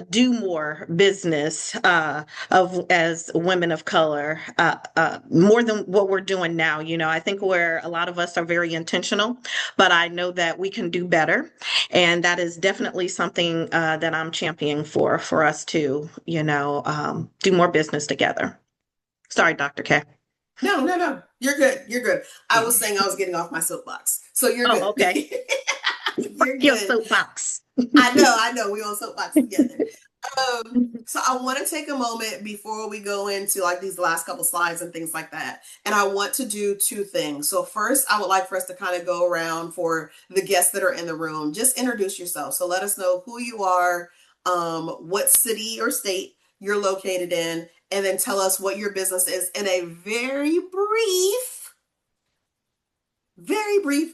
do more business as women of color, more than what we're doing now. I think where a lot of us are very intentional, but I know that we can do better. And that is definitely something that I'm championing for us to, do more business together. Sorry, Dr. K. No. You're good. You're good. I was saying I was getting off my soapbox. So you're good. Okay. You're Your good. soapbox. I know. We on soapbox together. So I want to take a moment before we go into like these last couple slides and things like that. And I want to do two things. So first, I would like for us to kind of go around for the guests that are in the room. Just introduce yourself. So let us know who you are, what city or state you're located in, and then tell us what your business is in a very brief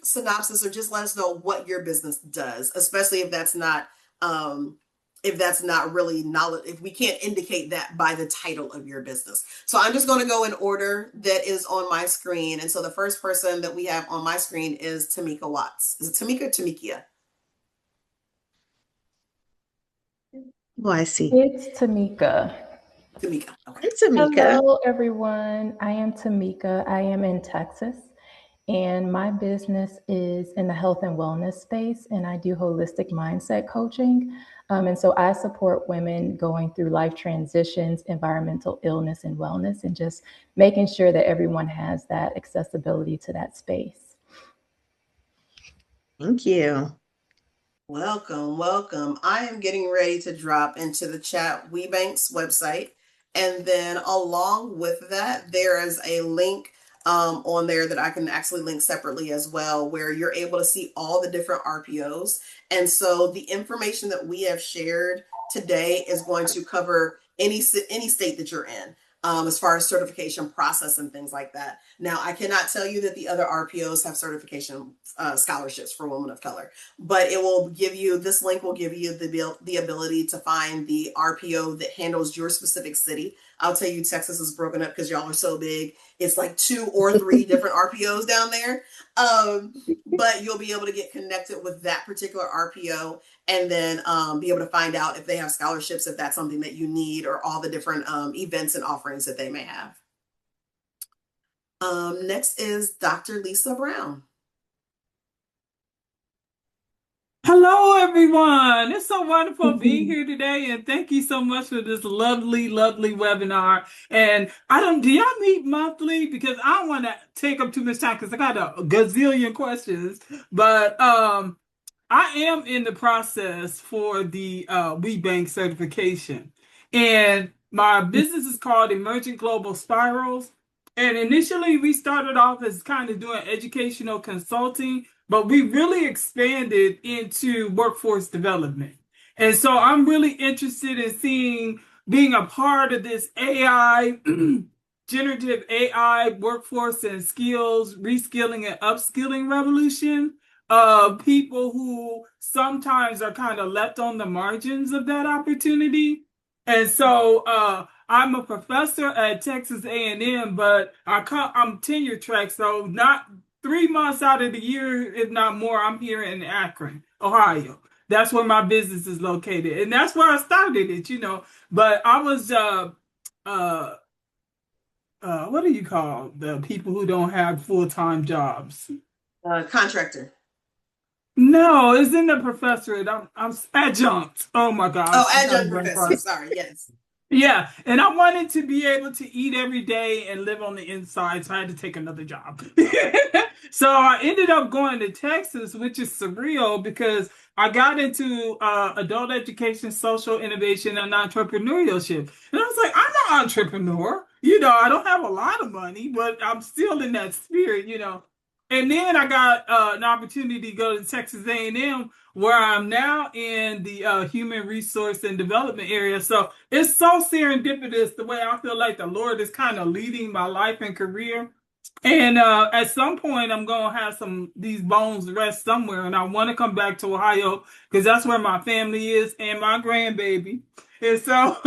synopsis, or just let us know what your business does, especially if that's not really knowledge, if we can't indicate that by the title of your business. So I'm just going to go in order that is on my screen. And so the first person that we have on my screen is Tamika Watts. Is it Tamika or Tamikia? Oh, I see. It's Tamika. Tamika. Okay. It's Tamika. Hello, everyone. I am Tamika. I am in Texas, and my business is in the health and wellness space, and I do holistic mindset coaching. And so I support women going through life transitions, environmental illness, and wellness, and just making sure that everyone has that accessibility to that space. Thank you. Welcome. I am getting ready to drop into the chat WeBank's website. And then along with that, there is a link on there that I can actually link separately as well, where you're able to see all the different RPOs. And so the information that we have shared today is going to cover any state that you're in. As far as certification process and things like that. Now, I cannot tell you that the other RPOs have certification scholarships for women of color, but it will give you, this link will give you the ability to find the RPO that handles your specific city. I'll tell you, Texas is broken up because y'all are so big. It's like 2 or 3 different RPOs down there. But you'll be able to get connected with that particular RPO and then be able to find out if they have scholarships, if that's something that you need, or all the different events and offerings that they may have. Next is Dr. Lisa Brown. Hello, everyone. It's so wonderful being here today, and thank you so much for this lovely, lovely webinar. And do y'all meet monthly? Because I don't want to take up too much time because I got a gazillion questions. But I am in the process for the WeBank certification, and my business is called Emergent Global Spirals. And initially, we started off as kind of doing educational consulting, but we really expanded into workforce development. And so I'm really interested in being a part of this AI, generative AI workforce and skills, reskilling and upskilling revolution of people who sometimes are kind of left on the margins of that opportunity. And so I'm a professor at Texas A&M, but I'm tenure track, so not 3 months out of the year, if not more, I'm here in Akron, Ohio. That's where my business is located, and that's where I started it, But I was what do you call the people who don't have full-time jobs? Contractor. No, it's in the professorate. I'm adjunct. Oh my gosh. Oh, adjunct professor. Sorry, yes. Yeah, and I wanted to be able to eat every day and live on the inside, so I had to take another job. So I ended up going to Texas, which is surreal because I got into adult education, social innovation, and entrepreneurship. And I was like, I'm an entrepreneur. I don't have a lot of money, but I'm still in that spirit, And then I got an opportunity to go to Texas A&M, where I'm now in the human resource and development area. So it's so serendipitous the way I feel like the Lord is kind of leading my life and career. And at some point, I'm going to have these bones rest somewhere. And I want to come back to Ohio because that's where my family is and my grandbaby. And so...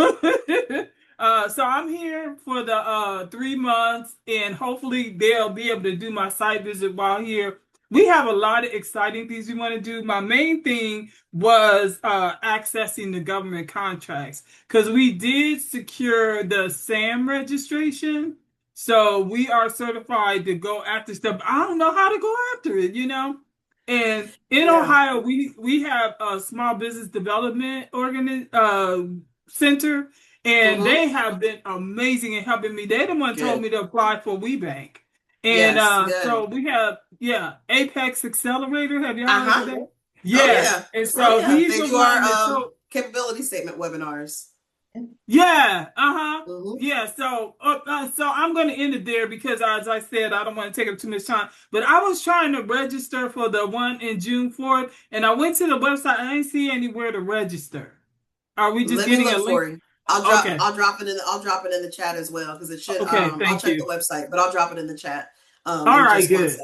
So I'm here for the 3 months, and hopefully they'll be able to do my site visit while here. We have a lot of exciting things we want to do. My main thing was accessing the government contracts because we did secure the SAM registration. So we are certified to go after stuff. I don't know how to go after it, And in Ohio, we have a small business development center. And they have been amazing in helping me. They're the one told me to apply for WeBank. And so we have, Apex Accelerator. Have you heard of that? Yeah. And so he's the one that capability statement webinars. Yeah. Yeah. So I'm going to end it there because, as I said, I don't want to take up too much time. But I was trying to register for the one in June 4th, and I went to the website. I didn't see anywhere to register. Are we just getting a link? I'll drop it in the chat as well because it should. I'll check the website, but I'll drop it in the chat. All right, good.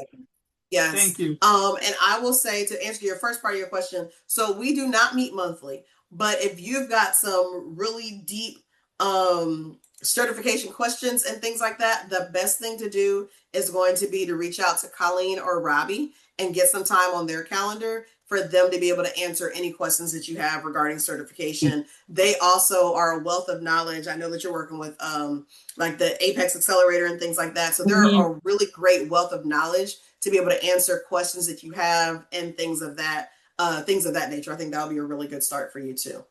Yes, thank you. And I will say, to answer your first part of your question, so we do not meet monthly, but if you've got some really deep certification questions and things like that, the best thing to do is going to be to reach out to Colleen or Robbie and get some time on their calendar for them to be able to answer any questions that you have regarding certification. They also are a wealth of knowledge. I know that you're working with like the Apex Accelerator and things like that. So they're a really great wealth of knowledge to be able to answer questions that you have and things of that nature. I think that'll be a really good start for you too.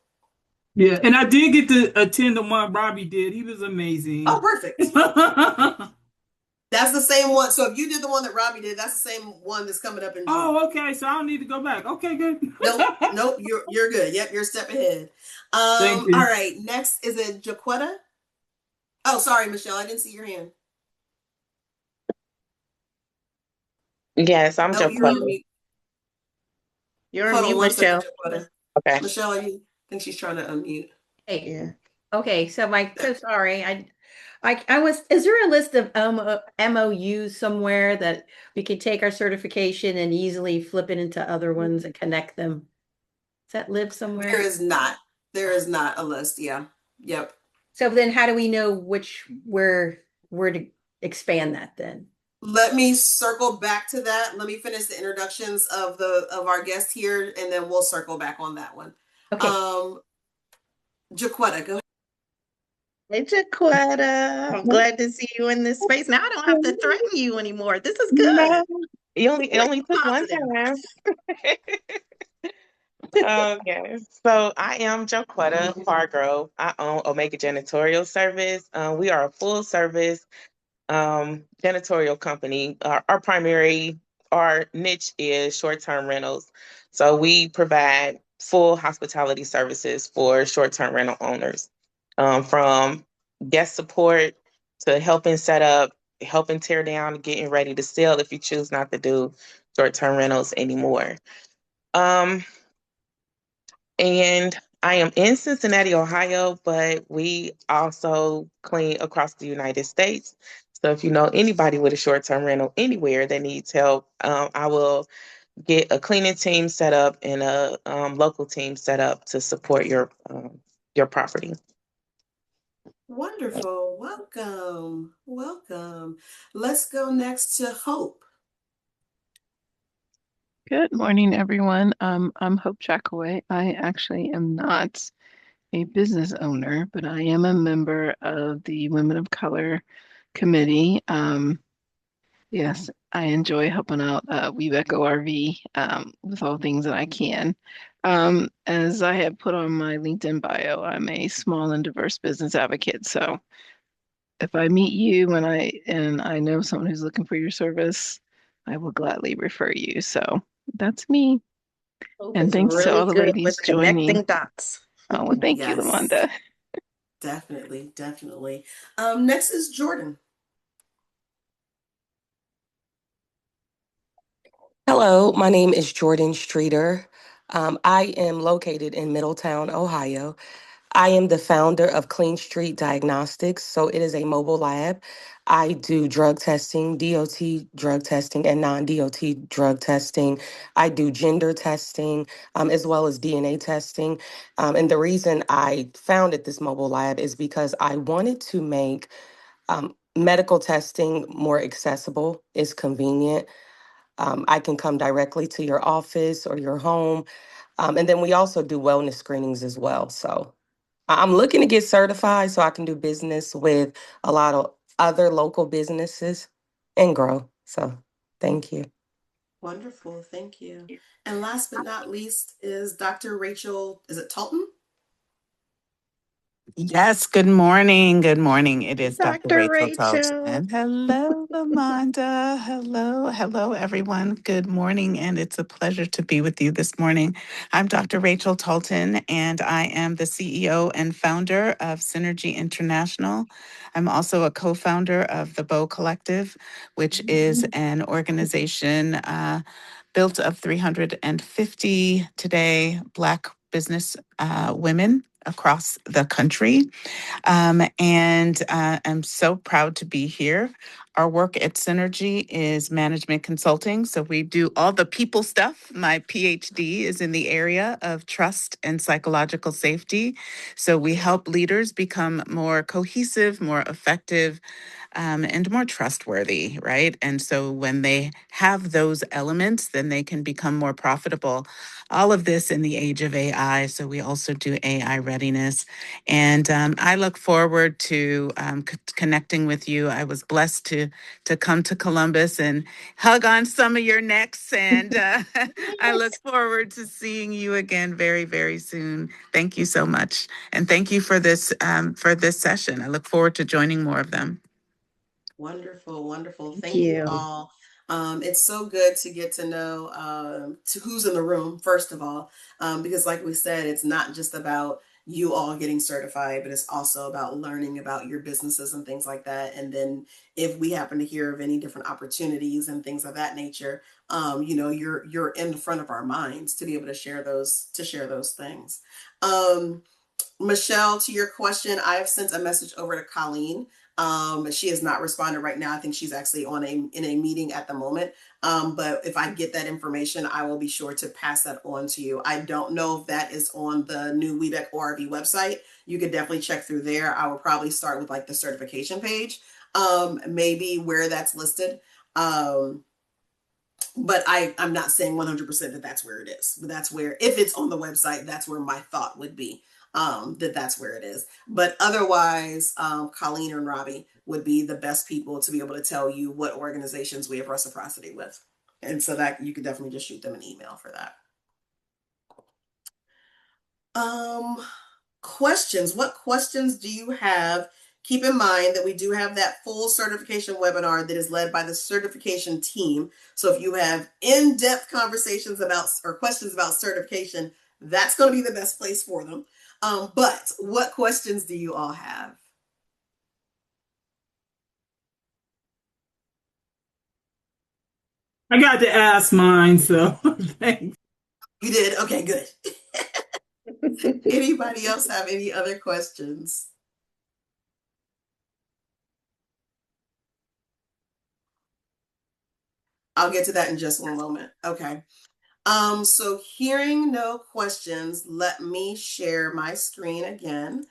Yeah, and I did get to attend the one Robbie did. He was amazing. Oh, perfect. That's the same one. So if you did the one that Robbie did, that's the same one that's coming up in June. Oh, okay. So I don't need to go back. Okay, good. Nope. You're good. Yep, you're a step ahead. Thank you. All right. Next, is it Jaquetta? Oh, sorry, Michelle. I didn't see your hand. Yes, I'm Oh, Joe you're on Quetta. mute. You're on Hold on mute, one second, Michelle. Jaquetta. Okay. Michelle, I think she's trying to unmute. Hey, Yeah. okay, so sorry. I was, is there a list of MOUs somewhere that we could take our certification and easily flip it into other ones and connect them? Does that live There somewhere? is not. There is not a list. Yeah. Yep. So then how do we know where to expand that then? Let me circle back to that. Let me finish the introductions of our guest here, and then we'll circle back on that one. Okay. Jaquetta, go ahead. Hey, Jaquetta. I'm glad to see you in this space. Now I don't have to threaten you anymore. This is No, good. it only took one Positive. time. Yes. So I am Joquetta Fargrove. I own Omega Janitorial Service. We are a full service janitorial company. Our niche is short-term rentals. So we provide full hospitality services for short-term rental owners, from guest support to helping set up, helping tear down, getting ready to sell if you choose not to do short-term rentals anymore. Um, and I am in Cincinnati, Ohio, but we also clean across the United States. So if you know anybody with a short-term rental anywhere that needs help, I will get a cleaning team set up and a local team set up to support your property. Wonderful. Welcome. Welcome. Let's go next to Hope. Good morning, everyone. I'm Hope Jackaway. I actually am not a business owner, but I am a member of the Women of Color Committee. Yes, I enjoy helping out WeBeck ORV with all things that I can. As I have put on my LinkedIn bio, I'm a small and diverse business advocate. So if I meet you and I know someone who's looking for your service, I will gladly refer you. So that's me. Hope And is thanks to really all the good ladies with joining. connecting dots. Oh, well, thank you, Yes, Lamanda. definitely, definitely. Next is Jordan. Hello, my name is Jordan Streeter. I am located in Middletown, Ohio. I am the founder of Clean Street Diagnostics. So it is a mobile lab. I do drug testing, DOT drug testing, and non DOT drug testing. I do gender testing, as well as DNA testing. And the reason I founded this mobile lab is because I wanted to make medical testing more accessible, it's convenient. I can come directly to your office or your home. And then we also do wellness screenings as well. So I'm looking to get certified so I can do business with a lot of other local businesses and grow. So thank you. Wonderful. Thank you. And last but not least is Dr. Rachel, is it Talton? Yes, good morning. Good morning. It is Dr. Dr. Rachel Rachel. Tolton. Hello, Amanda. Hello, everyone. Good morning, and it's a pleasure to be with you this morning. I'm Dr. Rachel Tolton, and I am the CEO and founder of Synergy International. I'm also a co-founder of the Bow Collective, which is an organization built of 350 today Black business women across the country. And I'm so proud to be here. Our work at Synergy is management consulting. So we do all the people stuff. My PhD is in the area of trust and psychological safety. So we help leaders become more cohesive, more effective, and more trustworthy, right? And so when they have those elements, then they can become more profitable. All of this in the age of AI. So we also do AI readiness. And I look forward to connecting with you. I was blessed to come to Columbus and hug on some of your necks. And I look forward to seeing you again very, very soon. Thank you so much. And thank you for this session. I look forward to joining more of them. Wonderful, wonderful. Thank Thank you you. all. It's so good to get to know to who's in the room, first of all, because like we said, it's not just about you all getting certified, but it's also about learning about your businesses and things like that. And then if we happen to hear of any different opportunities and things of that nature, you're in the front of our minds to be able to share those things. Michelle, to your question, I have sent a message over to Colleen. She has not responded right now. I think she's actually in a meeting at the moment. But if I get that information, I will be sure to pass that on to you. I don't know if that is on the new WeBEC ORV website. You could definitely check through there. I will probably start with like the certification page, maybe where that's listed. But I'm not saying 100% that that's where it is, but that's where, if it's on the website, that's where my thought would be, that's where it is. But otherwise, Colleen and Robbie would be the best people to be able to tell you what organizations we have reciprocity with. And so that you could definitely just shoot them an email for that. Questions. What questions do you have? Keep in mind that we do have that full certification webinar that is led by the certification team. So if you have in-depth conversations about or questions about certification, that's going to be the best place for them. But what questions do you all have? I got to ask mine, so thanks. You did? Okay, good. Anybody else have any other questions? I'll get to that in just one moment. Okay. So hearing no questions, let me share my screen again.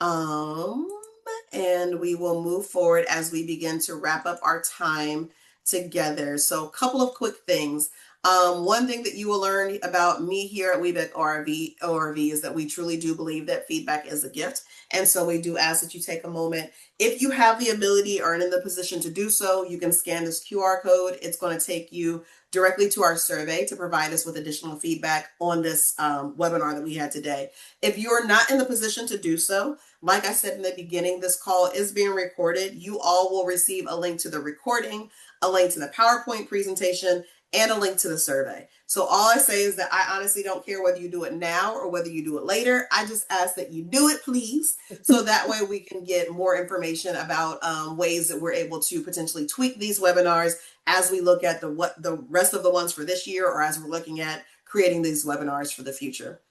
And we will move forward as we begin to wrap up our time together. So a couple of quick things. One thing that you will learn about me here at WeBEC ORV is that we truly do believe that feedback is a gift. And so we do ask that you take a moment. If you have the ability or are in the position to do so, you can scan this QR code. It's going to take you directly to our survey to provide us with additional feedback on this webinar that we had today. If you're not in the position to do so, like I said in the beginning, this call is being recorded. You all will receive a link to the recording, a link to the PowerPoint presentation, and a link to the survey. So all I say is that I honestly don't care whether you do it now or whether you do it later. I just ask that you do it, please. So that way we can get more information about ways that we're able to potentially tweak these webinars as we look at the rest of the ones for this year, or as we're looking at creating these webinars for the future.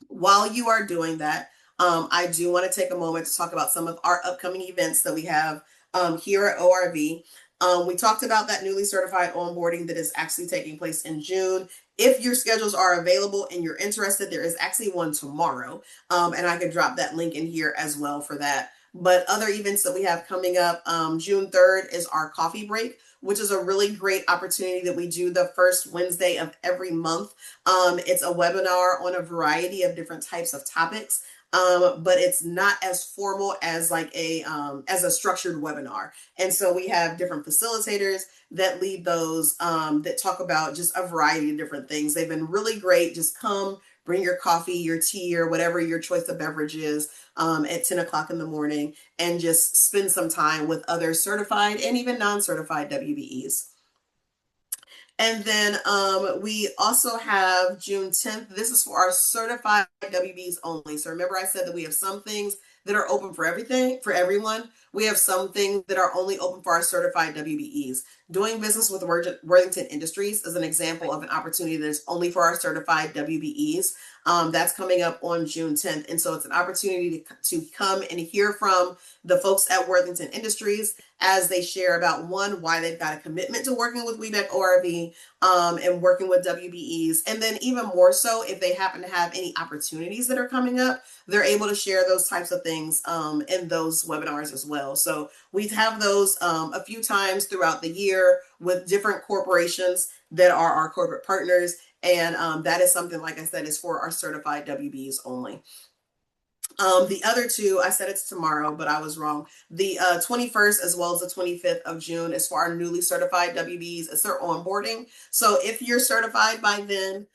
While you are doing that, I do want to take a moment to talk about some of our upcoming events that we have here at ORV. We talked about that newly certified onboarding that is actually taking place in June. If your schedules are available and you're interested, there is actually one tomorrow. And I can drop that link in here as well for that. But other events that we have coming up, June 3rd is our coffee break, which is a really great opportunity that we do the first Wednesday of every month. It's a webinar on a variety of different types of topics. But it's not as formal as like as a structured webinar. And so we have different facilitators that lead those that talk about just a variety of different things. They've been really great. Just come, bring your coffee, your tea, or whatever your choice of beverage is at 10 o'clock in the morning, and just spend some time with other certified and even non-certified WBEs. And then we also have June 10th. This is for our certified WBs only. So remember I said that we have some things that are open for everyone. We have some things that are only open for our certified WBEs. Doing business with Worthington Industries is an example of an opportunity that is only for our certified WBEs. That's coming up on June 10th. And so it's an opportunity to come and hear from the folks at Worthington Industries as they share about, one, why they've got a commitment to working with WeBEC ORV and working with WBEs. And then even more so, if they happen to have any opportunities that are coming up, they're able to share those types of things in those webinars as well. So we have those a few times throughout the year with different corporations that are our corporate partners. And that is something, like I said, is for our certified WBs only. The other two, I said it's tomorrow, but I was wrong. The 21st as well as the 25th of June is for our newly certified WBs. It's their onboarding. So if you're certified by then,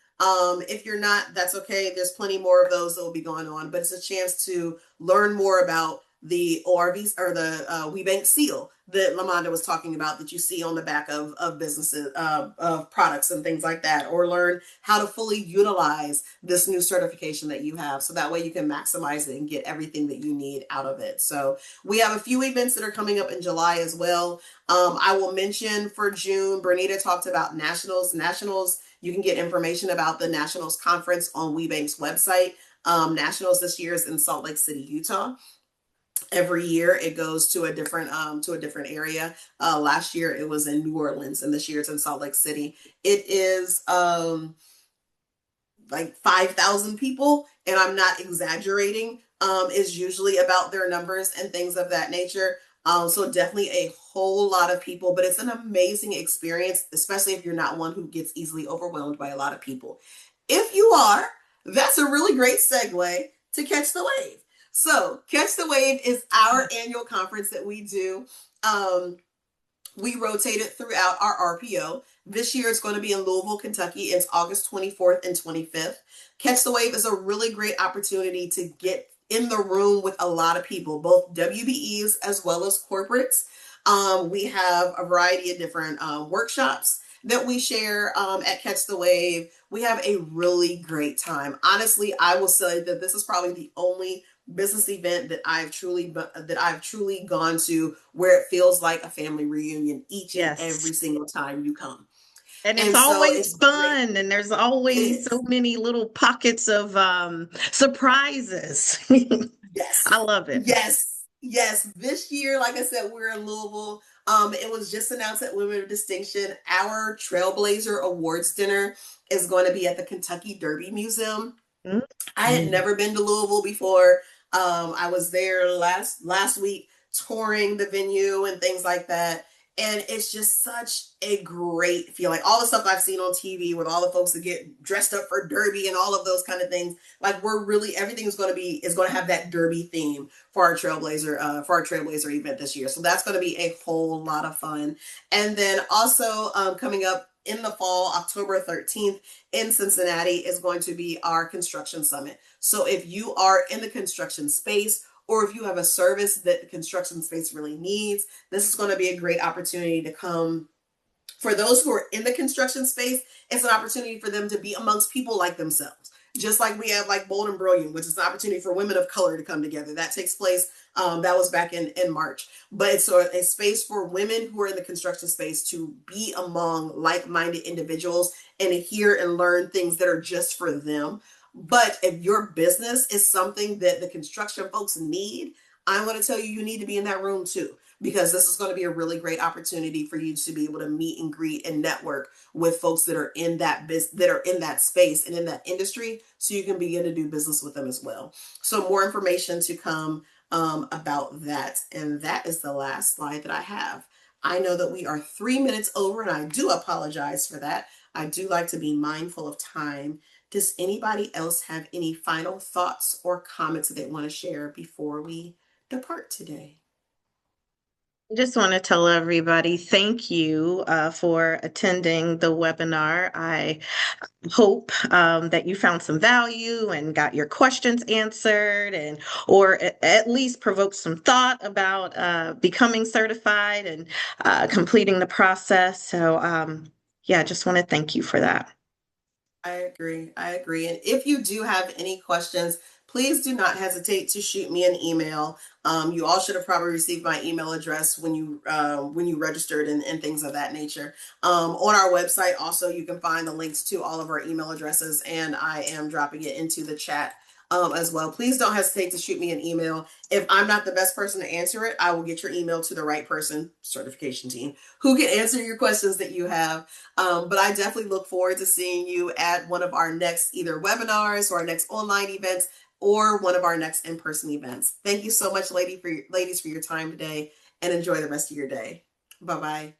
if you're not, that's okay. There's plenty more of those that will be going on, but it's a chance to learn more about the ORVs or the WeBank seal that Lamonda was talking about that you see on the back of businesses, of products and things like that, or learn how to fully utilize this new certification that you have. So that way you can maximize it and get everything that you need out of it. So we have a few events that are coming up in July as well. I will mention for June, Bernita talked about Nationals. Nationals, you can get information about the Nationals conference on WeBank's website. Nationals this year is in Salt Lake City, Utah. Every year it goes to a different area. Last year it was in New Orleans, and this year it's in Salt Lake City. It is like 5,000 people, and I'm not exaggerating. Is usually about their numbers and things of that nature. So definitely a whole lot of people, but it's an amazing experience, especially if you're not one who gets easily overwhelmed by a lot of people. If you are, that's a really great segue to Catch the Wave. So Catch the Wave is our annual conference that we do. We rotate it throughout our RPO. This year it's going to be in Louisville, Kentucky. It's August 24th and 25th. Catch the Wave is a really great opportunity to get in the room with a lot of people, both WBEs as well as corporates. We have a variety of different workshops that we share at Catch the Wave. We have a really great time. Honestly, I will say that this is probably the only business event that I've truly gone to where it feels like a family reunion each and every single time you come. And it's always fun, and there's always so many little pockets of surprises. Yes. I love it. Yes. This year, like I said, we're in Louisville. It was just announced at Women of Distinction. Our Trailblazer Awards dinner is going to be at the Kentucky Derby Museum. Mm-hmm. I had never been to Louisville before. I was there last week touring the venue and things like that. And it's just such a great feeling. All the stuff I've seen on TV with all the folks that get dressed up for Derby and all of those kind of things. Like everything is going to have that Derby theme for our Trailblazer event this year. So that's going to be a whole lot of fun. And then also coming up in the fall, October 13th in Cincinnati is going to be our construction summit. So if you are in the construction space, or if you have a service that the construction space really needs, this is going to be a great opportunity to come. For those who are in the construction space, it's an opportunity for them to be amongst people like themselves. Just like we have like Bold and Brilliant, which is an opportunity for women of color to come together. That takes place, that was back in March. But it's a space for women who are in the construction space to be among like-minded individuals and to hear and learn things that are just for them. But if your business is something that the construction folks need, I want to tell you, you need to be in that room too, because this is going to be a really great opportunity for you to be able to meet and greet and network with folks that are in that space and in that industry, so you can begin to do business with them as well. So more information to come about that. And that is the last slide that I have. I know that we are 3 minutes over, and I do apologize for that. I do like to be mindful of time. Does anybody else have any final thoughts or comments that they want to share before we depart today? I just want to tell everybody thank you for attending the webinar. I hope that you found some value and got your questions answered, or at least provoked some thought about becoming certified and completing the process. So yeah, I just want to thank you for that. I agree. And if you do have any questions, please do not hesitate to shoot me an email. You all should have probably received my email address when you registered and things of that nature. On our website, also, you can find the links to all of our email addresses, and I am dropping it into the chat as well. Please don't hesitate to shoot me an email. If I'm not the best person to answer it, I will get your email to the right person, certification team, who can answer your questions that you have. But I definitely look forward to seeing you at one of our next either webinars or our next online events or one of our next in-person events. Thank you so much, ladies, for your time today, and enjoy the rest of your day. Bye-bye.